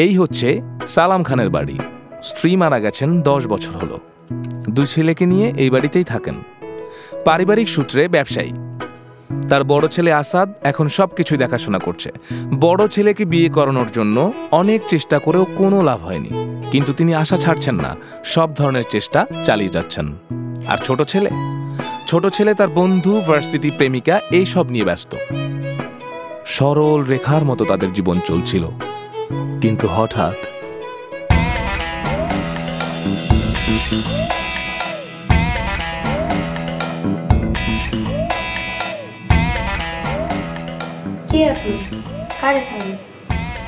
এই হচ্ছে সালাম খানের বাড়ি। স্ত্রী মারা গেছেন 10 বছর হলো। 2 ছেলেকে নিয়ে এই বাড়িতেই থাকেন। পারিবারিক সূত্রে ব্যবসায়ী। তার বড় ছেলে আসাদ এখন সবকিছুই দেখাশোনা করছে। বড় ছেলেকে বিয়ে করানোর জন্য অনেক চেষ্টা করেও কোনো লাভ হয়নি, কিন্তু তিনি আশা ছাড়ছেন না, সব ধরনের চেষ্টা চালিয়ে যাচ্ছেন। আর ছোট ছেলে তার বন্ধু, ভার্সিটি প্রেমিকা, এই সব নিয়ে ব্যস্ত। সরল রেখার মতো তাদের জীবন চলছিল, কিন্তু হঠাৎ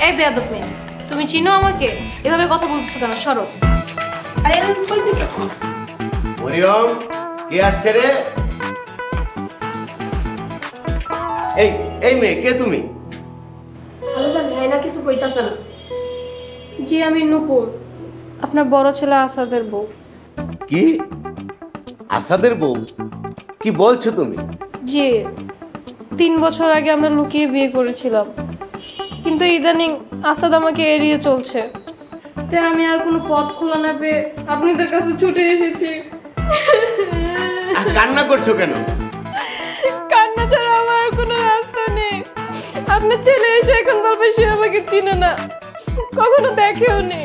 এই বেয়াদব মেয়ে, তুমি চিনো আমাকে? এভাবে কথা বলতেছো কেন? সরো। আরে মরিয়ম, কে আসছে রে? এই মেয়ে, কে তুমি? ভালো জানি হয় না, কিছু কইতাছ না। জি আমি নূপুর, আপনার বড় ছেলে আসাদের বউ। কি? আসাদের বউ? কি বলছো তুমি? জি, 3 বছর আগে আমরা লুকিয়ে বিয়ে করেছিলাম, কিন্তু ইদানিং আসাদ আমাকে এড়িয়ে চলছে। তাই আমি আর কোনো পথ খোলা না পেয়ে আপনাদের কাছে ছুটে এসেছি। কান্না করছো কেন? কান্না ছাড়া আমার কোনো রাস্তা নেই। আপনার ছেলে এসে এখন বলবে সে আমাকে চিনে না, কখনো দেখেও নি।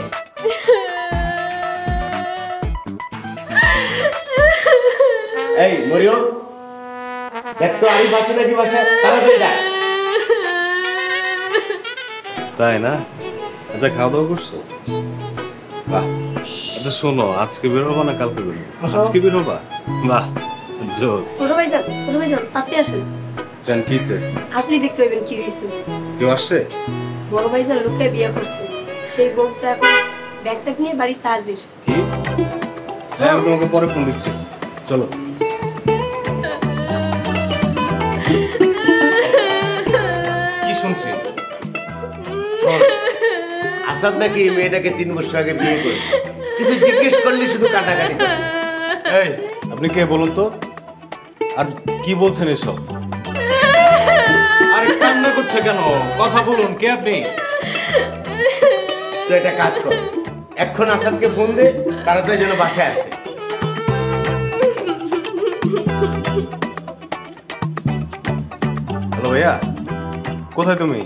এই মরিয়ম, দেখ তো আমি বাঁচি নাকি বাসায়, তাড়াতাড়ি ডাক। তাই না? আচ্ছা, খাওয়া দাওয়া করছো? বাহ। আচ্ছা শোনো, আজকে বের হবা না কালকে বের হবা? আজকে বের হবা? বাহ, জোস। ছোট ভাইজান, তাতে আসেন। কেন, কিসে? আসলে দেখতে পাবেন কি হয়েছে। কেউ আসছে? বড় ভাইজান লোকে বিয়ে করছে, সেই বউটা এখন ব্যাগটা নিয়ে বাড়িতে হাজির। কি? হ্যাঁ, আমি তোমাকে পরে ফোন দিচ্ছি, চলো। কি শুনছি? আসাদ নাকি এই মেয়েটাকে 3 বছর আগে বিয়ে করে, কিছু জিজ্ঞেস করলে শুধু কাটাকাটি করে। এই, আপনি কে বলুন তো? আর কি বলছেন এসব? আরে কান্না করছে কেন? কথা বলুন, কে আপনি? তো একটা কাজ কর, এখন আসাদকে ফোন দে, তাড়াতাড়ি যেন বাসায় আসে। হ্যালো ভাইয়া, কোথায় তুমি?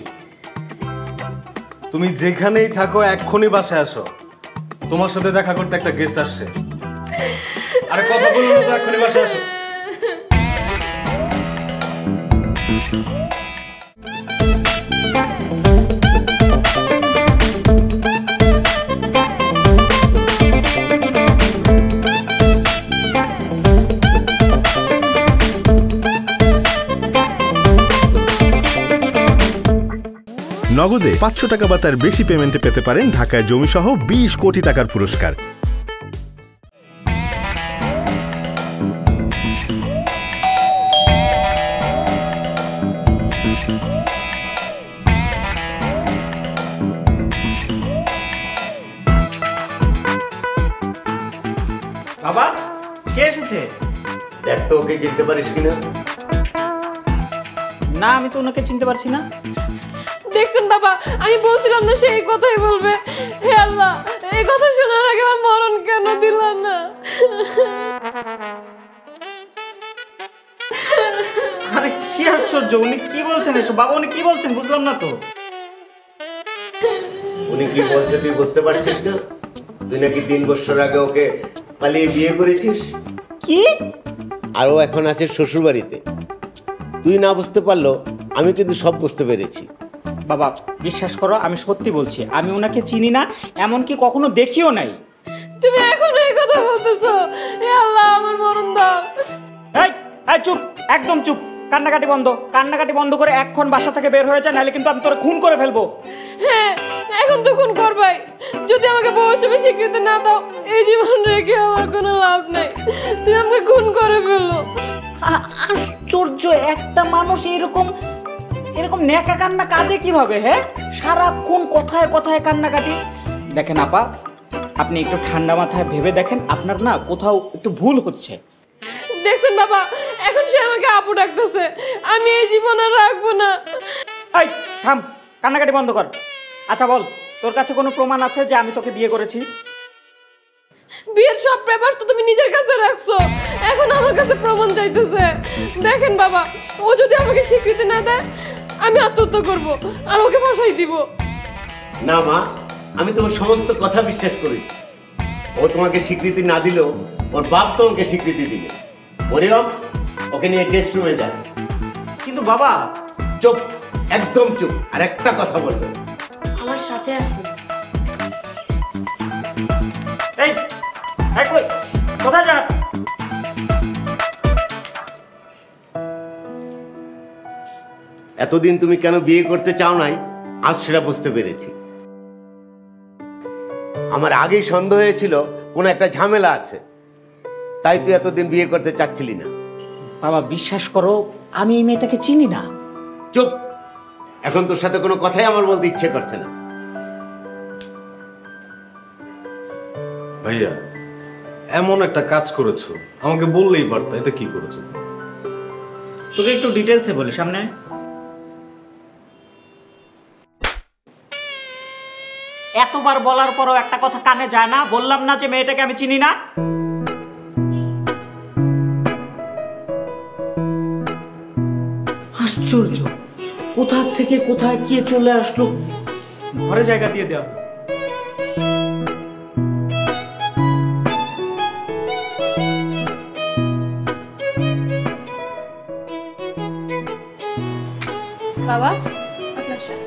তুমি যেখানেই থাকো এক্ষুনি বাসায় আসো, তোমার সাথে দেখা করতে একটা গেস্ট আসছে। আরে কথা বলুন তো, এক্ষুনি বাসায় আসো। নগদে 500 টাকা বা তার বেশি পেমেন্টে পেতে পারেন ঢাকায় জমিসহ 20 কোটি টাকার পুরস্কার। বাবা, কে এসেছে? দেখ তো ওকে চিনতে পারিস কিনা। না, আমি তো ওনাকে চিনতে পারছি না। দেখছেন বাবা, আমি বলছিলাম না সেই কথাই বলবে। হে আল্লাহ, এই কথা শোনার আগে আমার মরণ কেন দিলাম না? আরে কি আশ্চর্য, উনি কি বলছেন এসব? বাবা উনি কি বলছেন বুঝলাম না তো। উনি কি বলছে তুই বুঝতে পারছিস না? তুই নাকি 3 বছর আগে ওকে পালিয়ে বিয়ে করেছিস। কি? আর ও এখন আছে শ্বশুর বাড়িতে। তুই না বুঝতে পারলো, আমি কিন্তু সব বুঝতে পেরেছি। বাবা বিশ্বাস করো, আমি সত্যি বলছি, আমি ওনাকে চিনি না, এমনকি কখনো দেখিও নাই। তুমি এখন এই কথা বলতেছো? হে আল্লাহ, আমার মরণ দাও। এই এই চুপ, একদম চুপ। কান্নাকাটি বন্ধ, কান্নাকাটি বন্ধ করে এখন বাসা থেকে বের হয়ে যায়, নাহলে কিন্তু আমি তোরে খুন করে ফেলবো। হ্যাঁ, এখন তো খুন করবাই। যদি আমাকে বউ হিসেবে স্বীকৃতি না দাও, এই জীবন রেখে আমার কোনো লাভ নাই। তুমি আমাকে খুন করে ফেলো। আশ্চর্য, একটা মানুষ এরকম এরকম ন্যাকা কান্না কাঁদে কিভাবে? হ্যাঁ, সারাক্ষণ কথায় কথায় কান্নাকাটি। দেখেন আপা, আপনি একটু ঠান্ডা মাথায় ভেবে দেখেন, আপনার না কোথাও একটু ভুল হচ্ছে। দেখছেন বাবা, এখন সে আমাকে আপু ডাকতেছে। আমি এই জীবন আর রাখবো না। এই থাম, কান্নাকাটি বন্ধ কর। আচ্ছা বল, তোর কাছে কোনো প্রমাণ আছে যে আমি তোকে বিয়ে করেছি? বিয়ের সব পেপারস তো তুমি নিজের কাছে রাখছো, এখন আমার কাছে প্রমাণ চাইতেছে। দেখেন বাবা, ও যদি আমাকে স্বীকৃতি না দেয় আমি আত্মহত্যা করব আর ওকে ফাঁসাই দিব। না মা, আমি তোমার সমস্ত কথা বিশ্বাস করেছি। ও তোমাকে স্বীকৃতি না দিলেও ওর বাপ তোমাকে স্বীকৃতি দিবে। মরিয়ম, ওকে নিয়ে গেস্ট রুমে যা। কিন্তু বাবা। চুপ, একদম চুপ, আর একটা কথা বলবে। আমার সাথে আসি। এই কই, কোথায় যা? এতদিন তুমি কেন বিয়ে করতে চাও নাই, আজ সেটা বুঝতে পেরেছি। আমার আগেই সন্দেহ হয়েছিল কোনো একটা ঝামেলা আছে, তাই তুই এতদিন বিয়ে করতে চাচ্ছিলি না। বাবা বিশ্বাস করো, আমি এই মেয়েটাকে চিনি না। চুপ, এখন তোর সাথে কোনো কথাই আমার বলতে ইচ্ছে করছে না। ভাইয়া, এমন একটা কাজ করেছো, আমাকে বললেই পারতা এটা কি করেছো। তোকে একটু ডিটেলসে বলি সামনে। এতবার বলার পরও একটা কথা কানে যায় না? বললাম না যে মেয়েটাকে আমি চিনি না? আশ্চর্য, কোথা থেকে কোথায় কে চলে আসলো। ঘরে জায়গা দিয়ে দেওয়া। বাবা, আপনার সাথে।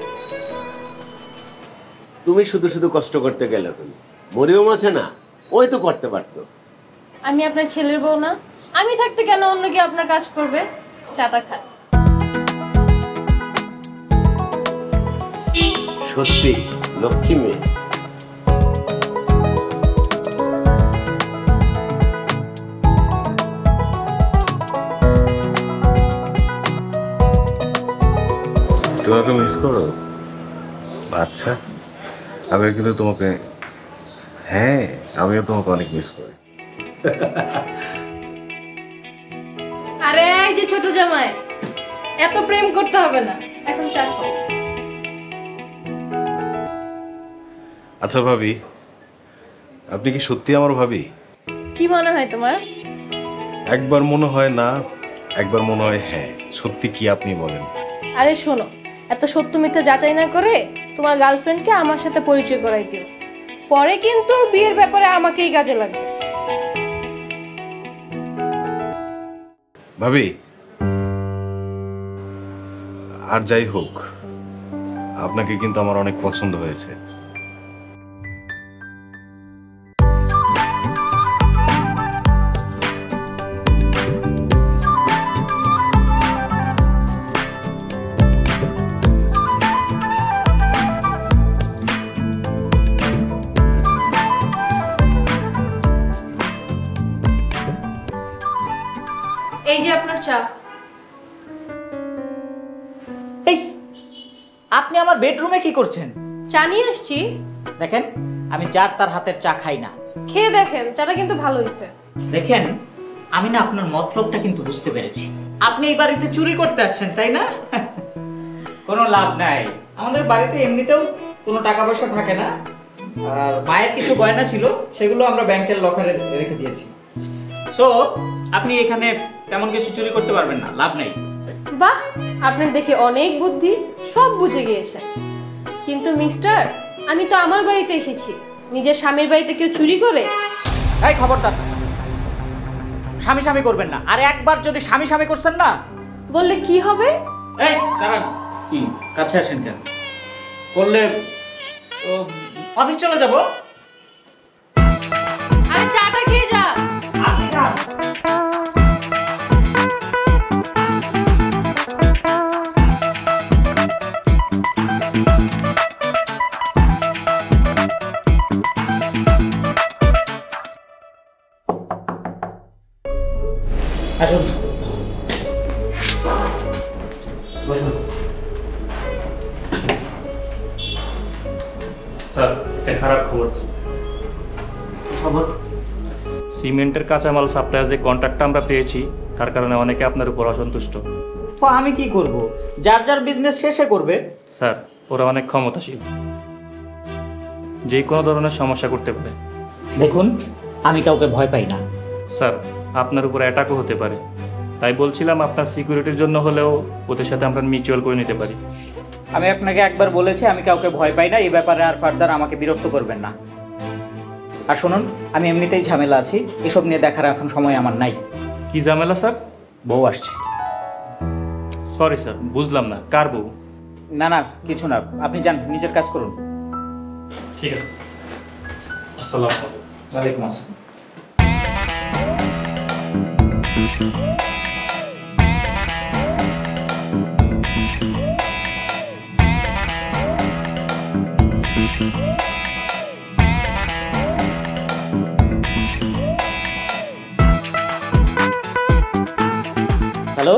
তুমি শুধু শুধু কষ্ট করতে গেলে। তুমি মরিয়ম আছে না, ওই তো করতে পারতো। আমি আপনার ছেলের বউ না? আমি থাকতে কেন অন্য কেউ আপনার কাজ করবে? চাটা খান। সত্যি লক্ষ্মী মেয়ে। তোমাকে মিস করো? আচ্ছা, আমিও কিন্তু তোমাকে, হ্যাঁ আমিও তোমাকে অনেক মিস করি। আরে এই যে ছোট জামাই, এত প্রেম করতে হবে না, এখন চা খাও। আচ্ছা ভাবি, আপনি কি সত্যি আমার ভাবি? কি মনে হয় তোমার? একবার মনে হয় না, একবার মনে হয় হ্যাঁ। সত্যি কি আপনি বলেন? আরে শোনো, এত সত্য মিথ্যা যাচাই না করে তোমার গার্লফ্রেন্ডকে আমার সাথে পরিচয় করাই দিও। পরে কিন্তু বিয়ের ব্যাপারে আমাকেই কাজে লাগবে। ভাবি, আর যাই হোক, আপনাকে কিন্তু আমার অনেক পছন্দ হয়েছে। এই যে আপনার চা। এই, আপনি আমার বেডরুমে কি করছেন? চা নিয়ে আসছি। দেখেন, আমি যার তার হাতের চা খাই না। খেয়ে দেখেন, চাটা কিন্তু ভালো হয়েছে। দেখেন, আমি না আপনার মতলবটা কিন্তু বুঝতে পেরেছি। আপনি এই বাড়িতে চুরি করতে আসছেন, তাই না? কোনো লাভ নাই। আমাদের বাড়িতে এমনিতেও কোনো টাকা পয়সা থাকে না, আর মায়ের কিছু গয়না ছিল, সেগুলো আমরা ব্যাংকের লকারে রেখে দিয়েছি। সো আপনি এখানে তেমন কিছু চুরি করতে পারবেন না, লাভ নেই। বাহ, আপনার দেখে অনেক বুদ্ধি, সব বুঝে গিয়েছেন। কিন্তু মিস্টার, আমি তো আমার বাড়িতে এসেছি, নিজের স্বামীর বাড়িতে কেউ চুরি করে? এই খবরদার, স্বামী স্বামী করবেন না। আর একবার যদি স্বামী স্বামী করছেন না, বললে কি হবে? এই দাঁড়ান, কি কাছে আসেন কেন? করলে অফিস চলে যাব। আরে চাটা খেয়ে যা। আসুন, বসুন। স্যার একটা খারাপ খবর আছে। খবর? সিমেন্টের কাঁচামাল সাপ্লাইয়ের যে কন্ট্রাক্টটা আমরা পেয়েছি তার কারণে অনেকে আপনার উপর অসন্তুষ্ট। তো আমি কি করব? যার যার বিজনেস শেষে করবে। স্যার ওরা অনেক ক্ষমতাশীল, যে কোনো ধরনের সমস্যা করতে পারে। দেখুন, আমি কাউকে ভয় পাই না। স্যার আপনার উপর অ্যাটাকও হতে পারে, তাই বলছিলাম আপনার সিকিউরিটির জন্য হলেও ওদের সাথে আমরা মিউচুয়াল করে নিতে পারি। আমি আপনাকে একবার বলেছি আমি কাউকে ভয় পাই না, এই ব্যাপারে আর ফার্দার আমাকে বিরক্ত করবেন না। আর শুনুন, আমি এমনিতেই ঝামেলা আছি, এসব নিয়ে দেখার এখন সময় আমার নাই। কি ঝামেলা স্যার? বউ আসছে। সরি স্যার, বুঝলাম না, কার বউ? না না, কিছু না, আপনি যান, নিজের কাজ করুন। ঠিক আছে। আসসালামু আলাইকুম। ওয়ালাইকুম আসসালাম। হ্যালো,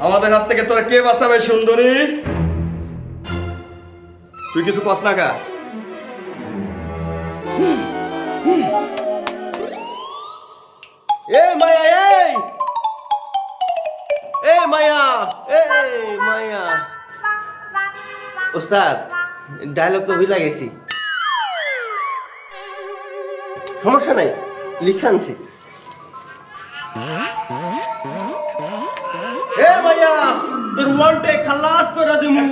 আমাদের হাত থেকে তোরা কে বাঁচাবে সুন্দরী? তুই কিছু কস না কা? এ মায়া, এ মায়া, এ মায়া। ওস্তাদ, ডায়লগ তো ভুলে গেছি। সমস্যা নাই, লিখানছি। এ মায়া, তোর মনটা খালাস করে দিমু।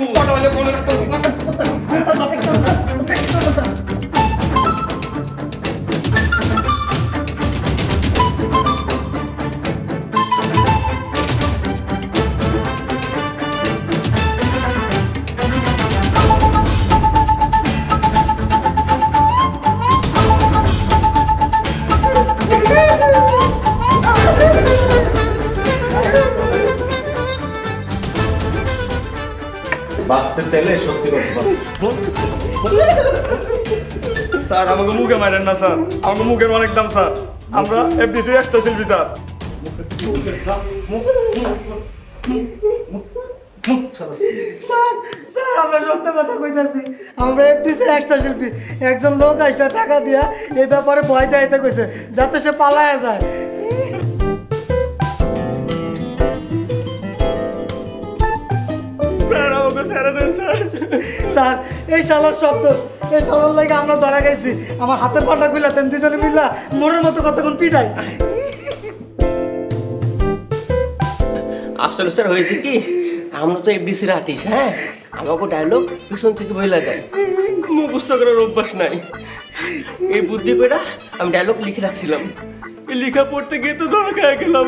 বাঁচতে চাইলে সত্যি করতে পারছি। স্যার আমাকে মুখে মারেন না স্যার, আমাকে মুখের অনেক দাম স্যার। আমরা এফডিসি এক্সট্রা শিল্পী স্যার। স্যার আমরা সত্য কথা কইতাছি, আমরা এফডিসি এক্সট্রা শিল্পী। একজন লোক আইসা টাকা দিয়া এই ব্যাপারে ভয় দেখাইতে কইছে যাতে সে পালায়া যায়। স্যার এই শালার শব্দ, এই শালার লাগে আমরা ধরা গেছি। আমার হাতের পাটা খুইলা দেন, দুজনে মিল্লা মোড়ের মতো কতক্ষণ পিটাই। আসলে স্যার হয়েছে কি, আমরা তো এফডিসির আর্টিস্ট। হ্যাঁ, আমাকে ডায়লগ পিছন থেকে বইলা যায়, মুখস্থ করার অভ্যাস নাই। এই বুদ্ধি করে আমি ডায়লগ লিখে রাখছিলাম, এই লেখা পড়তে গিয়ে তো ধরা খেয়ে গেলাম।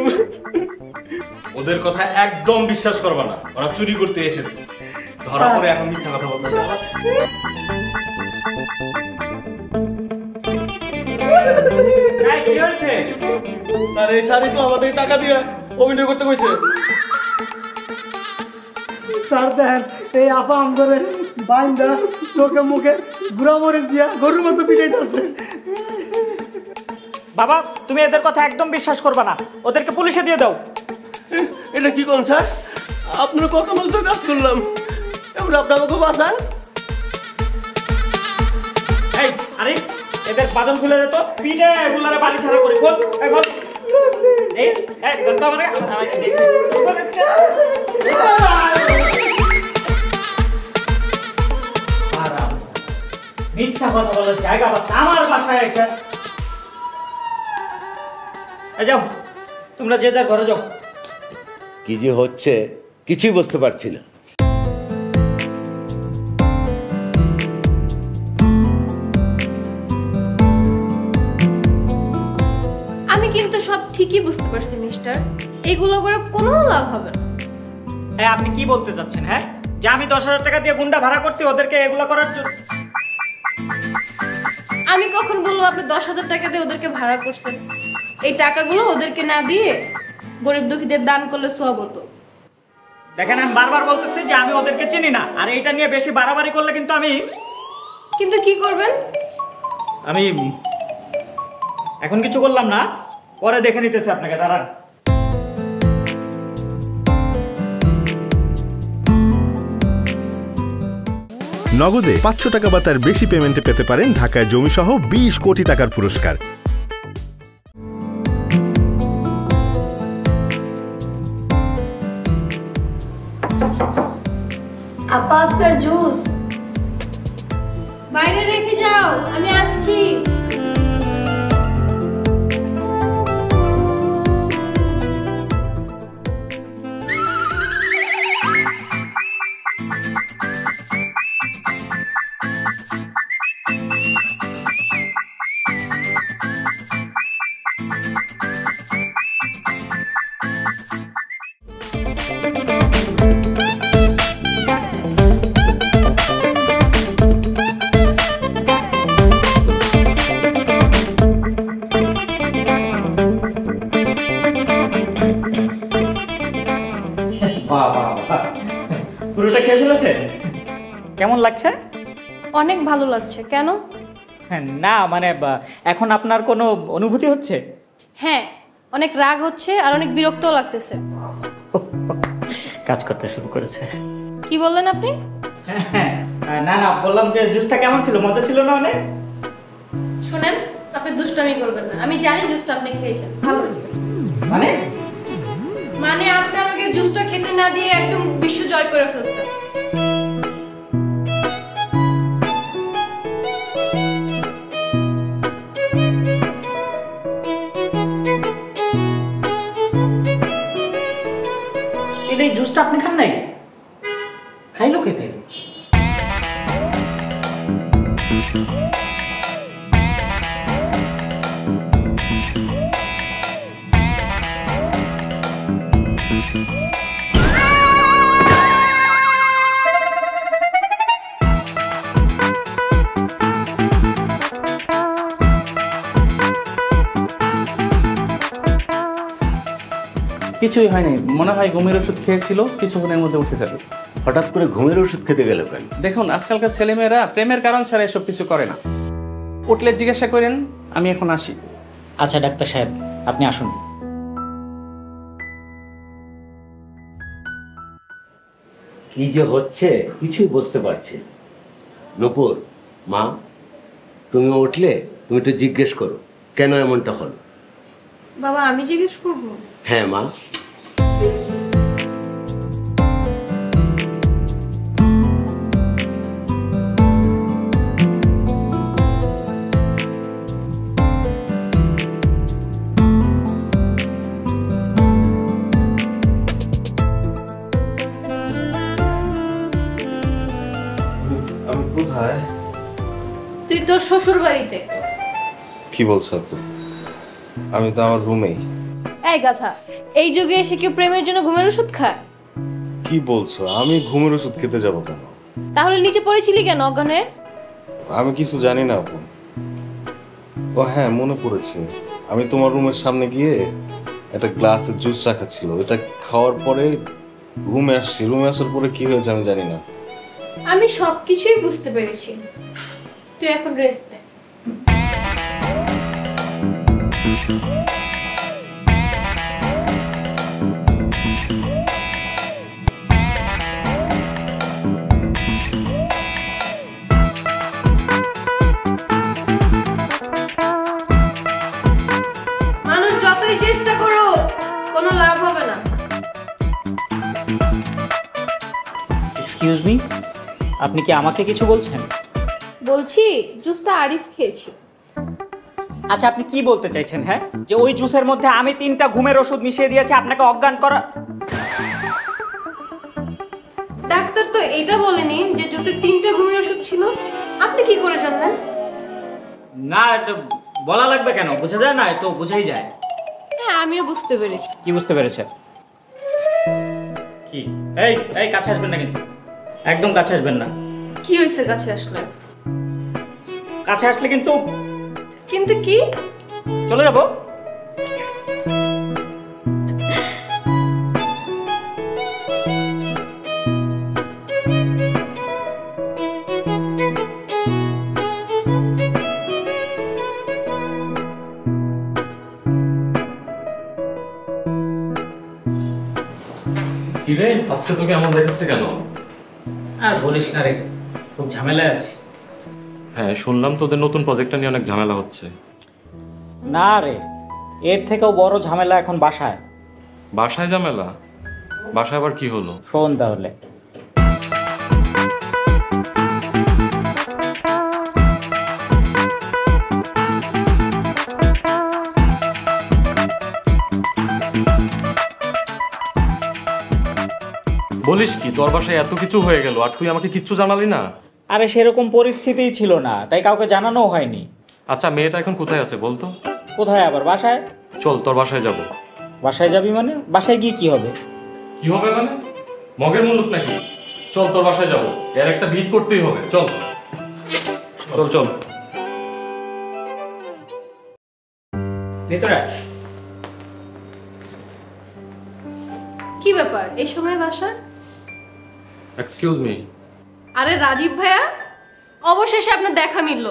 ওদের কথা একদম বিশ্বাস করবা না, ওরা চুরি করতে এসেছে। ধরা পড়ে এখন মিথ্যা কথা বলতে কি হয়েছে? আর এই স্যারই তো আমাদের টাকা দিয়ে অভিনয় করতে কইছে। স্যার দেখেন, এই আপা আমগরে বাইন্দা চোখে মুখে গুড়া মরিচ দিয়া গরুর মতো পিটাইতেছে। বাবা, তুমি এদের কথা একদম বিশ্বাস করবে না, ওদেরকে পুলিশে দিয়ে দাও। এটা কি কোন স্যার? আপনার কথা মতো কাজ করলাম, এবার আপনি আমাকে বাঁচান। এই আরে, এদের বাদন খুলে দে তো, পিঠে এগুলারে বাড়ি ছাড়া করি। বল এখন এই এই গন্তা মারে আমাকে দেখি। আরাম, মিথ্যা কথা বলার জায়গা বাস আমার বাসায় এসে। যাও, তোমরা যে যার ঘরে যাও। কি যে হচ্ছে কিছুই বুঝতে পারছি না। আমি কিন্তু সব ঠিকই বুঝতে পারছি মিস্টার, এগুলো করে কোনো লাভ হবে না। হ্যাঁ, আপনি কি বলতে চাচ্ছেন? হ্যাঁ, যে আমি 10,000 টাকা দিয়ে গুন্ডা ভাড়া করছি ওদেরকে এগুলো করার জন্য? আমি কখন বলবো আপনি 10,000 টাকা দিয়ে ওদেরকে ভাড়া করছেন? এই টাকাগুলো ওদেরকে না দিয়ে গরিব দুঃখীদের দান করলে সওয়াব হতো। দেখেন আমি বারবার বলতেছি যে আমি ওদেরকে চিনি না, আর এইটা নিয়ে বেশি বাড়াবাড়ি করলে কিন্তু কিন্তু কি করবেন? আমি এখন কিছু করলাম না, পরে দেখে নিতেছি আপনাকে, দাঁড়ান। নগদে 500 টাকা বা তার বেশি পেমেন্টে পেতে পারেন ঢাকায় জমিসহ 20 কোটি টাকার পুরস্কার। আপা আপনার জুস বাইরে রেখে যাও, আমি আসছি। পুরোটা খেয়ে ফেলেছেন? কেমন লাগছে? অনেক ভালো লাগছে। কেন? না মানে এখন আপনার কোনো অনুভূতি হচ্ছে? হ্যাঁ, অনেক রাগ হচ্ছে আর অনেক বিরক্তও লাগতেছে। কাজ করতে শুরু করেছে। কি বললেন আপনি? না না, বললাম যে জুসটা কেমন ছিল, মজা ছিল না অনেক? শুনেন, আপনি দুষ্টামি করবেন না। আমি জানি জুসটা আপনি খেয়েছেন, ভালো হয়েছে। মানে আপনি আমাকে জুসটা খেতে না দিয়ে একদম বিশ্ব জয় করে ফেলছেন। এই জুসটা আপনি খান নাই? খাইলো খেতে? কিছুই হয়নি, মনে হয় ঘুমের ওষুধ খেয়েছিল, কিছুক্ষণের মধ্যে উঠে যাবে। হঠাৎ করে ঘুমের ওষুধ খেতে গেল কেন? দেখুন, আজকালকার ছেলেমেয়েরা প্রেমের কারণ ছাড়া এসব কিছু করে না। উঠলে জিজ্ঞাসা করেন, আমি এখন আসি। আচ্ছা ডাক্তার সাহেব, আপনি আসুন। কি যে হচ্ছে কিছুই বুঝতে পারছি না। নূপুর, মা তুমি উঠলে তুমি একটু জিজ্ঞেস করো কেন এমনটা হলো। বাবা, আমি জিজ্ঞেস করবো? হ্যাঁ মা। আমি কোথায়? তুই তোর শ্বশুর বাড়িতে। কি বলছো আপু? আমি তো আমার রুমেই। এই গাধা, এই যুগে এসে কেউ প্রেমের জন্য ঘুমের ওষুধ খায়? কি বলছো? আমি ঘুমের ওষুধ খেতে যাব কেন? তাহলে নিচে পড়েছিলি কেন অজ্ঞান হয়ে? আমি কিছু জানি না আপু। ও হ্যাঁ, মনে পড়েছে, আমি তোমার রুমের সামনে গিয়ে একটা গ্লাসে জুস রাখা ছিল, ওটা খাওয়ার পরে রুমে আসছি। রুমে আসার পরে কি হয়েছে আমি জানি না। আমি সবকিছুই বুঝতে পেরেছি, তুই এখন রেস্ট নে। মানুষ যতই চেষ্টা করো কোনো লাভ হবে না। এক্সকিউজ মি, আপনি কি আমাকে কিছু বলছেন? বলছি জুসটা আরিফ খেয়েছি। আচ্ছা আপনি কি বলতে চাইছেন? হ্যাঁ, যে ওই জুসের মধ্যে আমি 3টা ঘুমের ওষুধ মিশিয়ে দিয়েছি আপনাকে অজ্ঞান করা? ডাক্তার তো এটা বলেনি যে জুসে 3টা ঘুমের ওষুধ ছিল। আপনি কি করে জানলেন? না, এটা বলা লাগবে কেন? বোঝা যায় না? তো বোঝাই যায়। হ্যাঁ, আমিও বুঝতে পেরেছি। কি বুঝতে পেরেছেন? কি? এই এই কাছে আসবেন না কিন্তু, একদম কাছে আসবেন না। কি হয়েছে কাছে আসলে? কাছে আসলে কিন্তু কিন্তু কি? চলে যাবো। কিরে আজকে তোকে এমন দেখাচ্ছে কেন? আর বলিস না রে, খুব ঝামেলায় আছি। হ্যাঁ শুনলাম তোদের নতুন প্রজেক্টটা নিয়ে অনেক ঝামেলা হচ্ছে। না রে, এর থেকেও বড় ঝামেলা এখন বাসায়। বাসায় ঝামেলা? বাসায় আবার কি হলো? শোন তাহলে। বলিস কি, তোর বাসায় এত কিছু হয়ে গেল আর তুই আমাকে কিচ্ছু জানালি না? আরে সেরকম পরিস্থিতিই ছিল না, তাই কাউকে জানানো হয়নি। আচ্ছা মেয়েটা এখন কোথায় আছে বলতো? কোথায় আবার? বাসায়। চল তোর বাসায় যাব। বাসায় যাবি মানে? বাসায় গিয়ে কি হবে? কি হবে মানে? মগের মুলুক নাকি? চল তোর বাসায় যাব, এর একটা ভিত করতেই হবে। চল চল চল ভিতরে। কি ব্যাপার এই সময় বাসা? Excuse me. আরে রাজীব ভাইয়া, অবশেষে আপনার দেখা মিলল।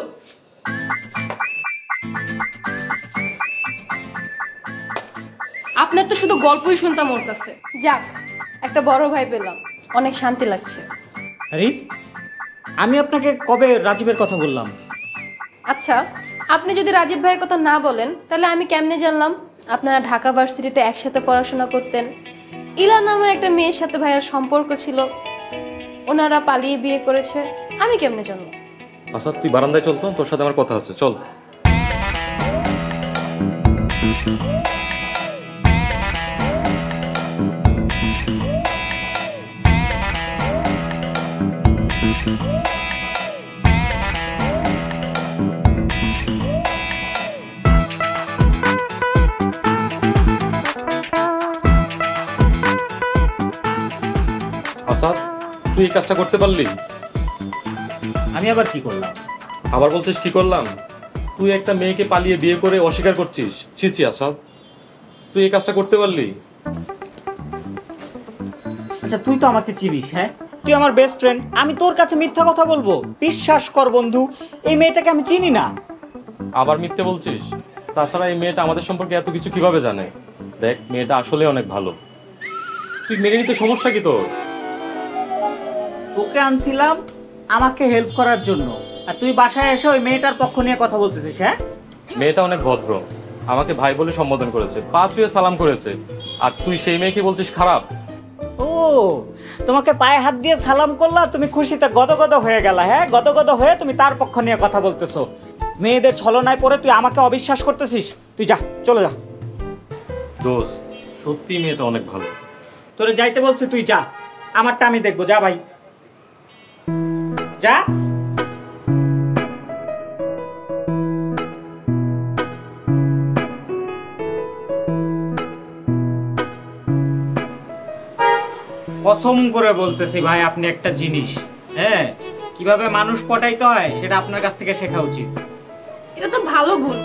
আপনার তো শুধু গল্পই শুনতাম ওর কাছে। যাক, একটা বড় ভাই পেলাম, অনেক শান্তি লাগছে। আরে আমি আপনাকে কবে রাজীবের কথা বললাম? আচ্ছা, আপনি যদি রাজীব ভাইয়ের কথা না বলেন তাহলে আমি কেমনে জানলাম আপনারা ঢাকা ভার্সিটিতে একসাথে পড়াশোনা করতেন? ইলা নামের একটা মেয়ের সাথে ভাইয়ার সম্পর্ক ছিল, ওনারা পালিয়ে বিয়ে করেছে, আমি কেমনে জানবো? আচ্ছা তুই বারান্দায় চল তো, তোর সাথে আমার কথা আছে। চল। আসাদ, তুই এই কাজটা করতে পারলি? আমি আবার কি করলাম? আবার বলছিস কি করলাম? তুই একটা মেয়েকে পালিয়ে বিয়ে করে অস্বীকার করছিস। ছি ছি আসাদ, তুই এই কাজটা করতে পারলি? আচ্ছা তুই তো আমাকে চিনিস, হ্যাঁ? তুই আমার বেস্ট ফ্রেন্ড, আমি তোর কাছে মিথ্যা কথা বলবো? বিশ্বাস কর বন্ধু, এই মেয়েটাকে আমি চিনি না। আবার মিথ্যে বলছিস? তাছাড়া এই মেয়েটা আমাদের সম্পর্কে এত কিছু কিভাবে জানে? দেখ মেয়েটা আসলে অনেক ভালো, তুই মেনে নিতে সমস্যা কি তোর? তোকে আনছিলাম আমাকে হেল্প করার জন্য, আর তুই বাসায় এসে ওই মেয়েটার পক্ষ নিয়ে কথা বলতেছিস, হ্যাঁ? মেয়েটা অনেক ভদ্র, আমাকে ভাই বলে সম্বোধন করেছে, পা ছুঁয়ে সালাম করেছে, আর তুই সেই মেয়েকে বলছিস খারাপ? ও, তোমাকে পায়ে হাত দিয়ে সালাম করলা, তুমি খুশিতে গদগদ হয়ে গেলা, হ্যাঁ? গদগদ হয়ে তুমি তার পক্ষ নিয়ে কথা বলতেছো। মেয়েদের ছলনায় পড়ে তুই আমাকে অবিশ্বাস করতেছিস। তুই যা, চলে যা। দোস্ত সত্যি মেয়েটা অনেক ভালো। তোরে যাইতে বলছি, তুই যা, আমারটা আমি দেখবো। যা ভাই, যা। কসম করে বলতেছি ভাই, আপনি একটা জিনিস, হ্যাঁ, কিভাবে মানুষ পটাইতে হয় সেটা আপনার কাছ থেকে শেখা উচিত। এটা তো ভালো গুণ,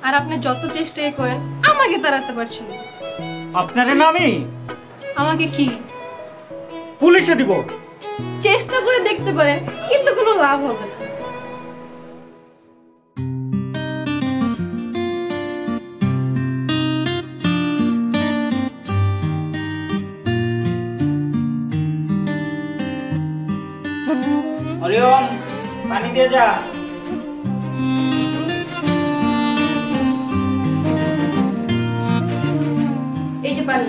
আর আপনি যত চেষ্টাই করেন আমাকে তাড়াতে পারছেন না। আপনারে না আমি? আমাকে কি পুলিশে দিব? চেষ্টা করে দেখতে পারেন, কিন্তু কোনো লাভ হবে না। হরিওম, পানি দিয়ে যা। এই যে পানি।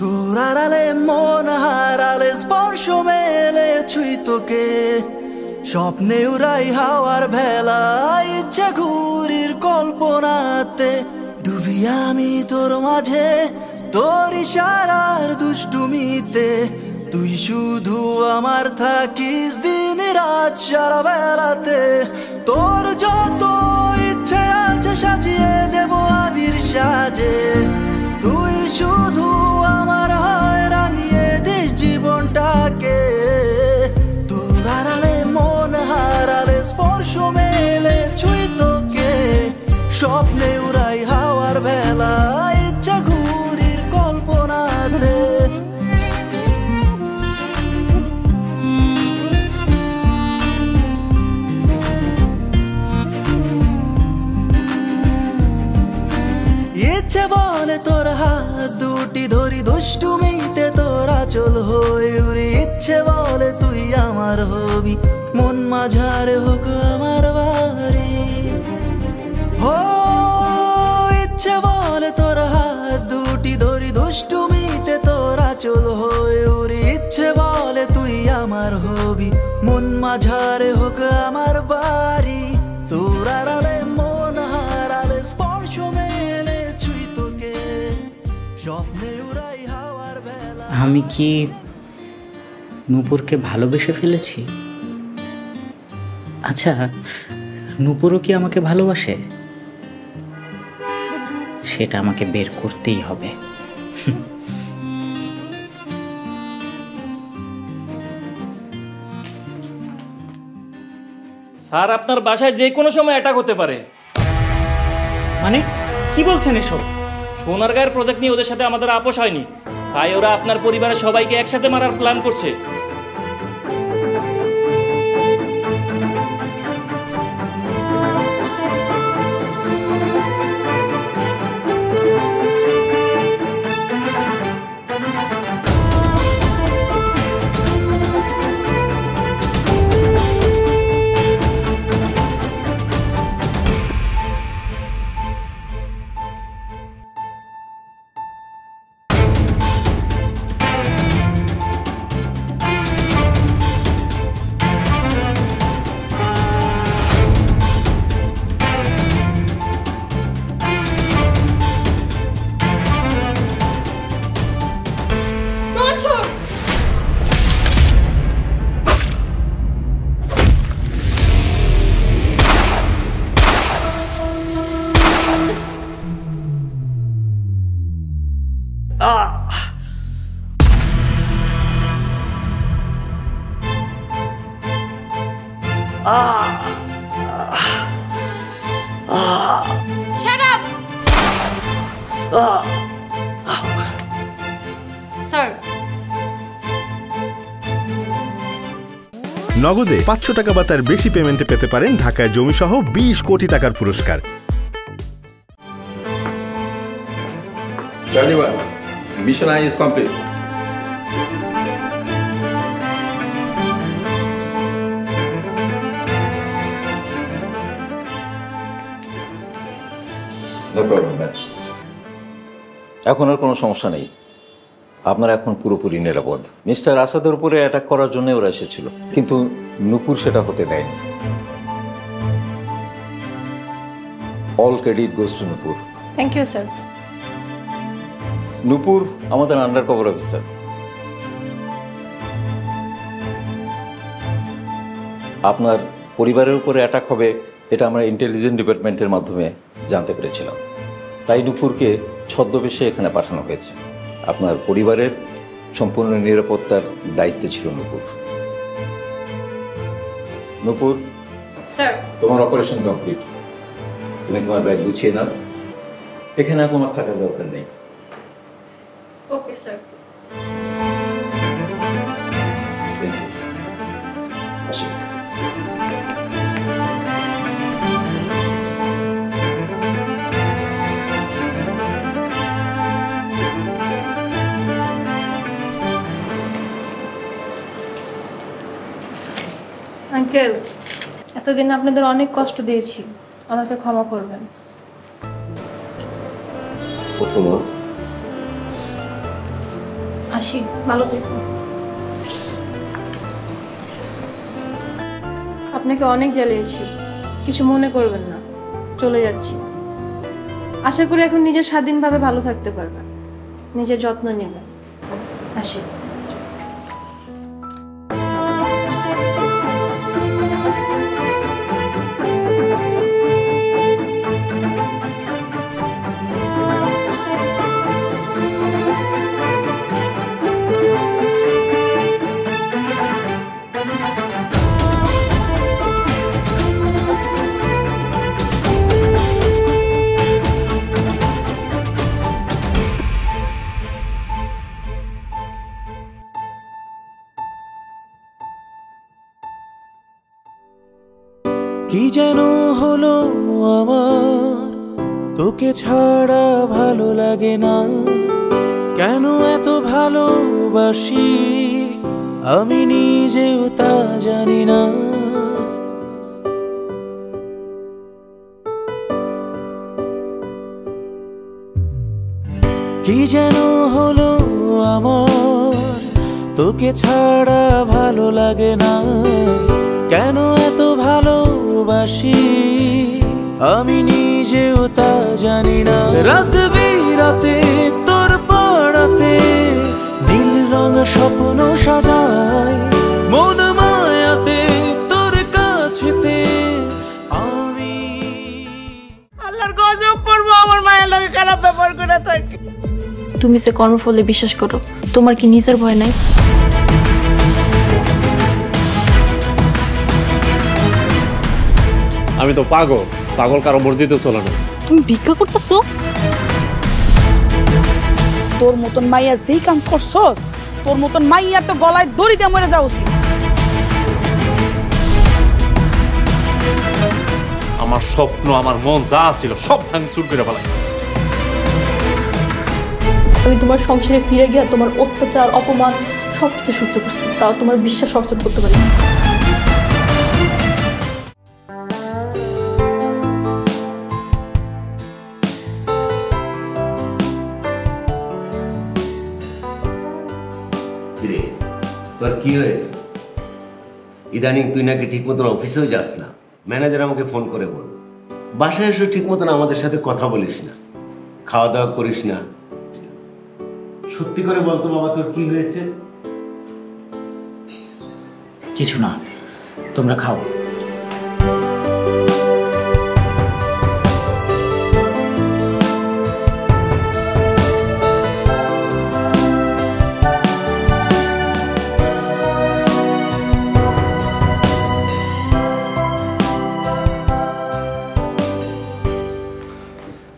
তোর আড়ালে মন হারালে স্পর্শ মেলে ছুঁই তোকে, স্বপ্নে উড়াই হাওয়ার ভেলায়, ইচ্ছা ঘুরির কল্পনাতে ডুবি আমি তোর মাঝে, তোর ইশারার দুষ্টুমিতে। তুই শুধু আমার থাকিস দিন রাত সারা বেলাতে, তোর যত ইচ্ছে আছে সাজিয়ে দেব আবির সাজে। তুই শুধু আমার হয় রাঙিয়ে দিস জীবনটাকে, তোর আড়ালে মন হারা স্বপ্নে উড়াই হাওয়ার ভেলা ইচ্ছা ঘুরির কল্পনাতে ইচ্ছে বলে তোর হাত দুটি ধরি দুষ্টুমিতে তোরা চল হয়ে উড়ে ইচ্ছে বলে তুই আমার হবি মন মাঝারে হোক আমার বাড়ি হো ইচ্ছে বলে তোর হাত দুটি ধরি দুষ্টুমিতে তোরা চল হয়ে উড়ে ইচ্ছে বলে তুই আমার হবি মন মাঝারে হোক আমার বাড়ি তোর আড়ালে মন হারালে স্পর্শ মেলে ছুঁই তোকে স্বপ্নে উড়াই হাওয়ার বেলা আমি কি নূপুরকে ভালোবেসে ফেলেছি? আচ্ছা, নূপুরও কি আমাকে ভালোবাসে? সেটা আমাকে বের করতেই হবে। স্যার, আপনার বাসায় যে কোনো সময় অ্যাটাক হতে পারে। মানে কি বলছেন এসব? সোনারগাঁয়ের প্রজেক্ট নিয়ে ওদের সাথে আমাদের আপোষ হয়নি, তাই ওরা আপনার পরিবারের সবাইকে একসাথে মারার প্ল্যান করছে। Shut up! Sir. নগদে 500 টাকা বা তার বেশি পেমেন্টে পেতে পারেন ঢাকায় জমিসহ 20 কোটি টাকার পুরস্কার। Charlie 1, mission I is complete. No problem, man. এখন আর কোনো সমস্যা নেই, আপনারা এখন পুরোপুরি নিরাপদ। মিস্টার আসাদের উপরে অ্যাটাক করার জন্য ওরা এসেছিল, কিন্তু নূপুর সেটা হতে দেয়নি। All credit goes to Nupur. Thank you sir. Nupur আমাদের আন্ডার কভার অফিসার। আপনার পরিবারের উপরে অ্যাটাক হবে এটা আমরা ইন্টেলিজেন্স ডিপার্টমেন্টের মাধ্যমে জানতে পেরেছিলাম, তাই নূপুরকে ছদ্মবেশে এখানে পাঠানো হয়েছে। আপনার পরিবারের সম্পূর্ণ নিরাপত্তার দায়িত্বে ছিল নূপুর। নূপুর স্যার, তোমার অপারেশন কমপ্লিট, তুমি তোমার ব্যাগ গুছিয়ে নাও, এখানে আর তোমার থাকার দরকার নেই। Okay sir. আসি। আঙ্কেল, এতদিন আপনাদের অনেক কষ্ট দিয়েছি, আমাকে ক্ষমা করবেন। আসি, ভালো থেকো। আপনাকে অনেক জ্বালিয়েছি, কিছু মনে করবেন না, চলে যাচ্ছি। আশা করি এখন নিজের স্বাধীনভাবে ভালো থাকতে পারবেন, নিজের যত্ন নেবেন। আসি। কি যেন হলো আমার, তোকে ছাড়া ভালো লাগে না। কেন এত ভালোবাসি আমি নিজেও তা জানি না। কি যেন হলো আমার, তোকে ছাড়া ভালো লাগে না। কেন এত ভালোবাসি আমি নিজেও তা জানি না। রাত বিরাতে তোর পাড়াতে নীল রঙা স্বপ্ন সাজায়, মন মায়াতে তোর কাছেতে আমি। আল্লাহর গজব পড়বো আমার মায়ের লোকে খারাপ ব্যবহার করে থাকে। তুমি সে কর্মফলে বিশ্বাস করো, তোমার কি নিজের ভয় নাই? আমি তো পাগল, পাগল কারো মর্জিতে চলে না। তুমি ভিক্ষা করতেছো? তোর মতন মাইয়া যেই কাম করছো, তোর মতন মাইয়া তো গলায় দড়ি দিয়ে মরে যাওয়া উচিত। আমার স্বপ্ন, আমার মন যা ছিল সব ভাঙচুর করে ফেলাইছে। আমি তোমার সংসারে ফিরে গিয়ে তোমার অত্যাচার, অপমান সবকিছু সহ্য করছি, তাও তোমার বিশ্বাস অর্জন করতে পারি না। তোর কি হয়েছে? ইদানিং তুই নাকি ঠিক মতন অফিসেও যাস না। ম্যানেজার আমাকে ফোন করে বল, বাসায় এসে ঠিক মতন আমাদের সাথে কথা বলিস না, খাওয়া দাওয়া করিস না। সত্যি করে বলতো বাবা, তোর কি হয়েছে? কিছু না, তোমরা খাও।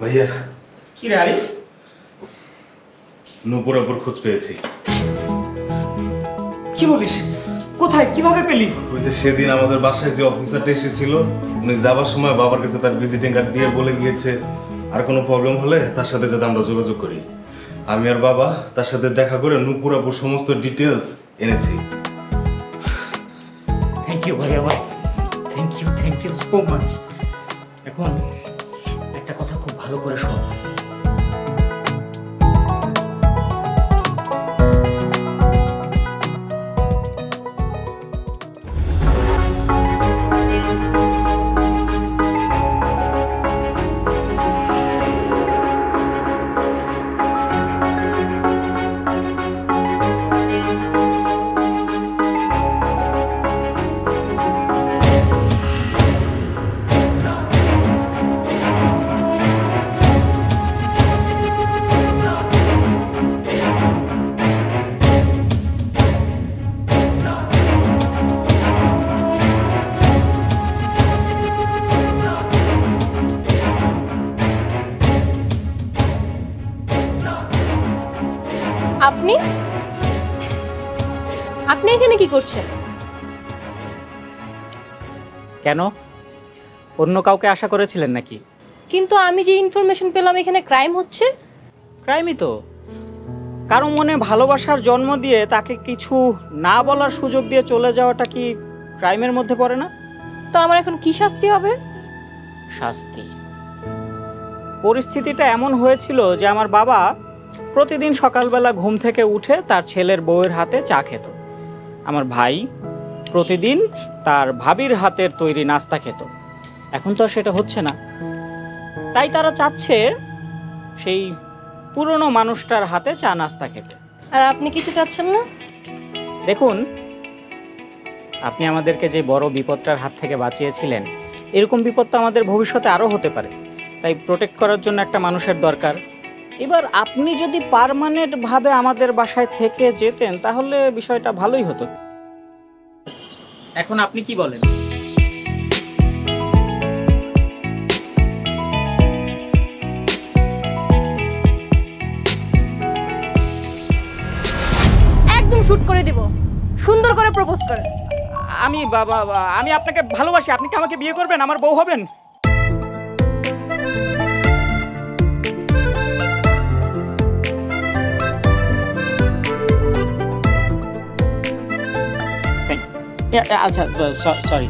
ভাইয়া, কি রে আরিফ? নূপুরের উপর খোঁজ পেয়েছি। কি বলিস? কোথায়, কিভাবে পেলি? ওই যে সেদিন আমাদের বাসায় যে অফিসারটা এসেছিল, উনি যাবার সময় বাবার কাছে তার ভিজিটিং কার্ড দিয়ে বলে গিয়েছে আর কোনো প্রবলেম হলে তার সাথে যাতে আমরা যোগাযোগ করি। আমি আর বাবা তার সাথে দেখা করে নূপুর আপুর সমস্ত ডিটেলস এনেছি। থ্যাংক ইউ ভাইয়া ভাই, থ্যাংক ইউ সো মাচ। এখন একটা কথা খুব ভালো করে শোন। আপনি আপনি এখানে কি করছেন? কেন, অন্য কাউকে আশা করেছিলেন নাকি? কিন্তু আমি যে ইনফরমেশন পেলাম এখানে ক্রাইম হচ্ছে। ক্রাইমই তো। কারো মনে ভালোবাসার জন্ম দিয়ে তাকে কিছু না বলার সুযোগ দিয়ে চলে যাওয়াটা কি ক্রাইমের মধ্যে পড়ে না? তো আমার এখন কি শাস্তি হবে? শাস্তি? পরিস্থিতিটা এমন হয়েছিল যে আমার বাবা প্রতিদিন সকালবেলা ঘুম থেকে উঠে তার ছেলের বউয়ের হাতে চা খেত। আমার ভাই প্রতিদিন তার ভাবির হাতের তৈরি নাস্তা খেত। এখন তো আর সেটা হচ্ছে না, তাই তারা চাচ্ছে সেই পুরনো মানুষটার হাতে চা নাস্তা খেতে। আর আপনি কিছু চাচ্ছেন না? দেখুন, আপনি আমাদেরকে যে বড় বিপদটার হাত থেকে বাঁচিয়েছিলেন, এরকম বিপদ তো আমাদের ভবিষ্যতে আরও হতে পারে, তাই প্রোটেক্ট করার জন্য একটা মানুষের দরকার। এবার আপনি যদি পার্মানেন্টভাবে আমাদের বাসায় থেকে যেতেন তাহলে বিষয়টা ভালোই হতো। এখন আপনি কি বলেন? একদম শুট করে দিব, সুন্দর করে প্রপোজ করে। আমি আপনাকে ভালোবাসি, আপনি কি আমাকে বিয়ে করবেন, আমার বউ হবেন? আচ্ছা সরি।